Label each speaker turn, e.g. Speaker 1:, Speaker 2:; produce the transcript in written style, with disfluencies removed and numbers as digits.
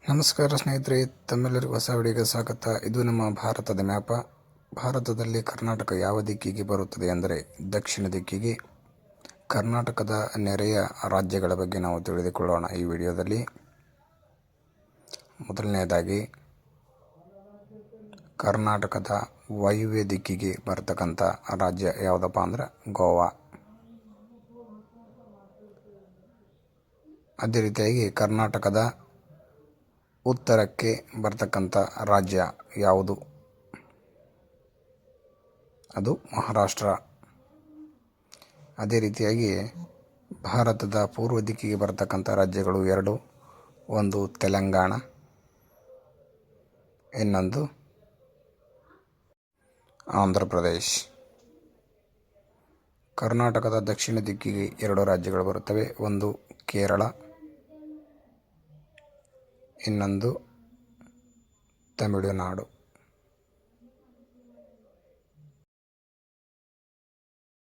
Speaker 1: ನಮಸ್ಕಾರ ಸ್ನೇಹಿತರೆ, ತಮ್ಮೆಲ್ಲರಿಗೂ ಹೊಸ ವಿಡಿಯೋಗೆ ಸ್ವಾಗತ. ಇದು ನಮ್ಮ ಭಾರತದ ಮ್ಯಾಪ. ಭಾರತದಲ್ಲಿ ಕರ್ನಾಟಕ ಯಾವ ದಿಕ್ಕಿಗೆ ಬರುತ್ತದೆ ಅಂದರೆ ದಕ್ಷಿಣ ದಿಕ್ಕಿಗೆ. ಕರ್ನಾಟಕದ ನೆರೆಯ ರಾಜ್ಯಗಳ ಬಗ್ಗೆ ನಾವು ತಿಳಿದುಕೊಳ್ಳೋಣ ಈ ವಿಡಿಯೋದಲ್ಲಿ. ಮೊದಲನೆಯದಾಗಿ ಕರ್ನಾಟಕದ ವಾಯುವ್ಯ ದಿಕ್ಕಿಗೆ ಬರ್ತಕ್ಕಂಥ ರಾಜ್ಯ ಯಾವುದಪ್ಪ ಅಂದ್ರೆ ಗೋವಾ. ಅದೇ ರೀತಿಯಾಗಿ ಕರ್ನಾಟಕದ ಉತ್ತರಕ್ಕೆ ಬರ್ತಕ್ಕಂಥ ರಾಜ್ಯ ಯಾವುದು? ಅದು ಮಹಾರಾಷ್ಟ್ರ. ಅದೇ ರೀತಿಯಾಗಿ ಭಾರತದ ಪೂರ್ವ ದಿಕ್ಕಿಗೆ ಬರ್ತಕ್ಕಂಥ ರಾಜ್ಯಗಳು ಎರಡು. ಒಂದು ತೆಲಂಗಾಣ, ಇನ್ನೊಂದು ಆಂಧ್ರ ಪ್ರದೇಶ್. ಕರ್ನಾಟಕದ ದಕ್ಷಿಣ ದಿಕ್ಕಿಗೆ ಎರಡು ರಾಜ್ಯಗಳು ಬರುತ್ತವೆ. ಒಂದು ಕೇರಳ, ಇನ್ನೊಂದು ತಮಿಳುನಾಡು.